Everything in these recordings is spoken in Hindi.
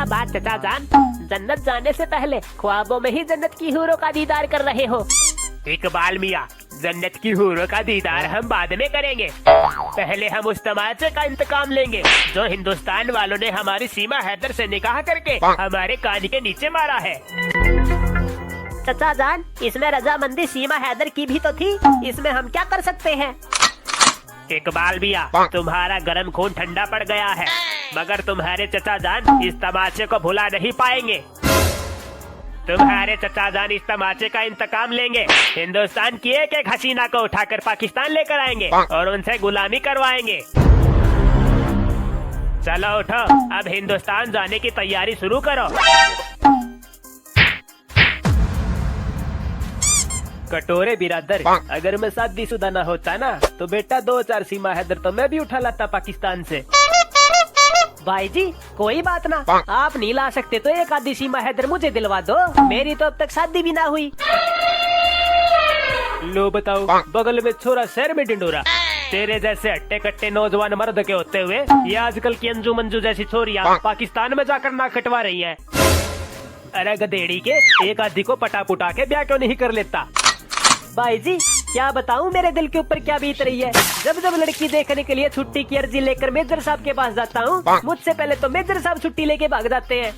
बात चचा जान, जन्नत जाने से पहले ख्वाबों में ही जन्नत की हूरों का दीदार कर रहे हो। इकबाल मियाँ, जन्नत की हूरों का दीदार हम बाद में करेंगे। पहले हम उस तमाचे का इंतकाम लेंगे जो हिंदुस्तान वालों ने हमारी सीमा हैदर से निकाह करके हमारे कान के नीचे मारा है। चचा जान, इसमें रजामंदी सीमा हैदर की भी तो थी, इसमें हम क्या कर सकते हैं? इकबाल मियाँ, तुम्हारा गर्म खून ठंडा पड़ गया है, मगर तुम्हारे चचा जान इस तमाचे को भुला नहीं पाएंगे। तुम्हारे चचा जान इस तमाचे का इंतकाम लेंगे, हिंदुस्तान की एक एक हसीना को उठाकर पाकिस्तान लेकर आएंगे और उनसे गुलामी करवाएंगे। चलो उठो, अब हिंदुस्तान जाने की तैयारी शुरू करो। कटोरे बिरादर, अगर मैं शादीशुदा ना होता ना तो बेटा 2-4 सीमा हैदर तो मैं भी उठा लाता पाकिस्तान से। भाई जी कोई बात ना, आप नहीं ला सकते तो एक आधी सीमा हैदर मुझे दिलवा दो, मेरी तो अब तक शादी भी ना हुई। लो बताओ, बगल में छोरा शहर में डिंडोरा। तेरे जैसे हट्टे कट्टे नौजवान मर्द के होते हुए ये आजकल की अंजू मंजू जैसी छोरियां पाकिस्तान में जाकर नाक कटवा रही हैं। अरे गधेड़ी के, एक आधी को पटा पुटा के ब्याह क्यों नहीं कर लेता? भाई जी क्या बताऊं मेरे दिल के ऊपर क्या बीत रही है। जब जब लड़की देखने के लिए छुट्टी की अर्जी लेकर मेजर साहब के पास जाता हूँ, मुझसे पहले तो मेजर साहब छुट्टी लेके भाग जाते हैं।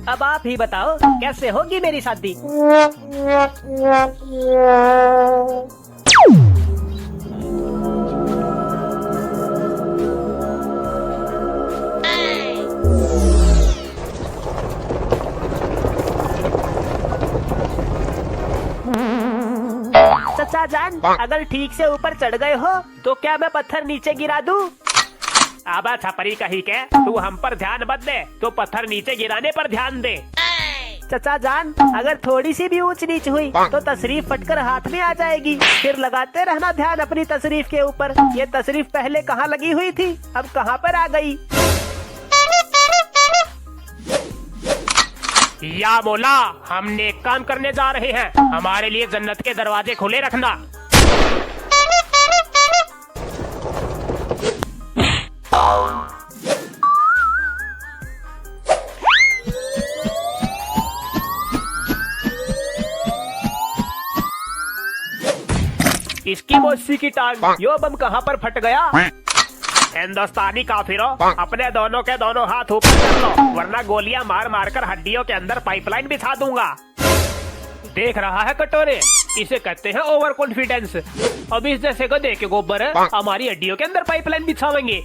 अब आप ही बताओ कैसे होगी मेरी शादी? चचा जान, अगर ठीक से ऊपर चढ़ गए हो तो क्या मैं पत्थर नीचे गिरा दूं? आबा छपरी कही के, तू हम पर ध्यान मत दे, तो पत्थर नीचे गिराने पर ध्यान दे। चचा जान, अगर थोड़ी सी भी ऊंच नीच हुई तो तशरीफ फटकर हाथ में आ जाएगी, फिर लगाते रहना ध्यान अपनी तशरीफ के ऊपर। ये तशरीफ पहले कहाँ लगी हुई थी, अब कहाँ पर आ गई? या मौला, हम नेक काम करने जा रहे हैं, हमारे लिए जन्नत के दरवाजे खुले रखना। इसकी मौसी की टांग, यो बम कहाँ पर फट गया? हिंदुस्तानी काफिरों, अपने दोनों के दोनों हाथ ऊपर कर लो, वरना गोलियां मार मार कर हड्डियों के अंदर पाइपलाइन बिछा दूंगा। देख रहा है कटोरे, इसे कहते हैं ओवर कॉन्फिडेंस। अब इस जैसे गधे के गोबर हमारी हड्डियों के अंदर पाइपलाइन बिछावेंगे।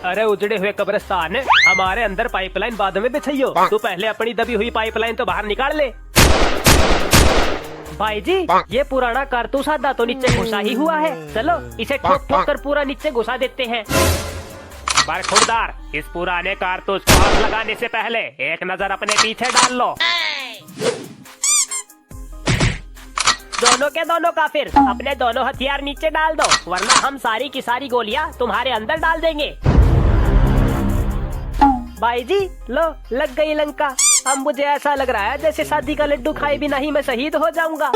अरे उजड़े हुए कब्रिस्तान, हमारे अंदर पाइपलाइन बाद में बिछाइयो, तू पहले अपनी दबी हुई पाइपलाइन तो बाहर निकाल ले। भाई जी ये पुराना कारतूस आधा तो नीचे घुसा ही हुआ है, चलो इसे ठोक ठोक कर पूरा नीचे घुसा देते हैं। बरखुरदार, इस पुराने कारतूस को आग लगाने से पहले एक नजर अपने पीछे डाल लो। दोनों के दोनों काफिर, अपने दोनों हथियार नीचे डाल दो, वरना हम सारी की सारी गोलियां तुम्हारे अंदर डाल देंगे। भाई जी लो, लग गई लंका। अब मुझे ऐसा लग रहा है जैसे शादी का लड्डू खाए बिना ही मैं शहीद हो जाऊंगा।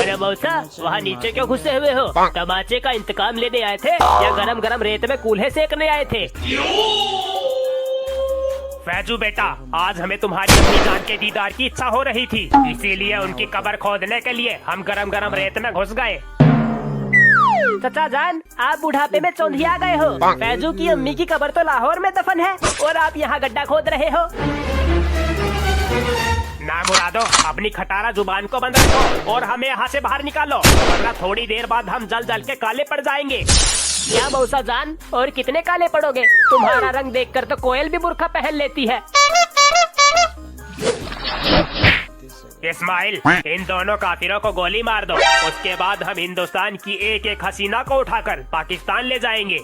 अरे मौसा, वहाँ नीचे क्यों घुसे हुए हो? तमाचे का इंतकाम लेने आए थे या गरम गरम रेत में कूल्हे सेकने आए थे? फैजू बेटा, आज हमें तुम्हारी अपनी जान के दीदार की इच्छा हो रही थी, इसीलिए उनकी कब्र खोदने के लिए हम गरम गरम रेत में घुस गए। चचा जान, आप बुढ़ापे में चौंधिया गए हो। फैजू की अम्मी की कब्र तो लाहौर में दफन है और आप यहाँ गड्ढा खोद रहे हो। ना मुरादो, अपनी खटारा जुबान को बंद रखो और हमें यहाँ से बाहर निकालो, वरना थोड़ी देर बाद हम जल जल के काले पड़ जाएंगे। क्या मौसा जान, और कितने काले पड़ोगे? तुम्हारा रंग देखकर तो कोयल भी बुर्का पहन लेती है। इस्माइल, इन दोनों काफिरों को गोली मार दो, उसके बाद हम हिंदुस्तान की एक एक हसीना को उठाकर पाकिस्तान ले जाएंगे।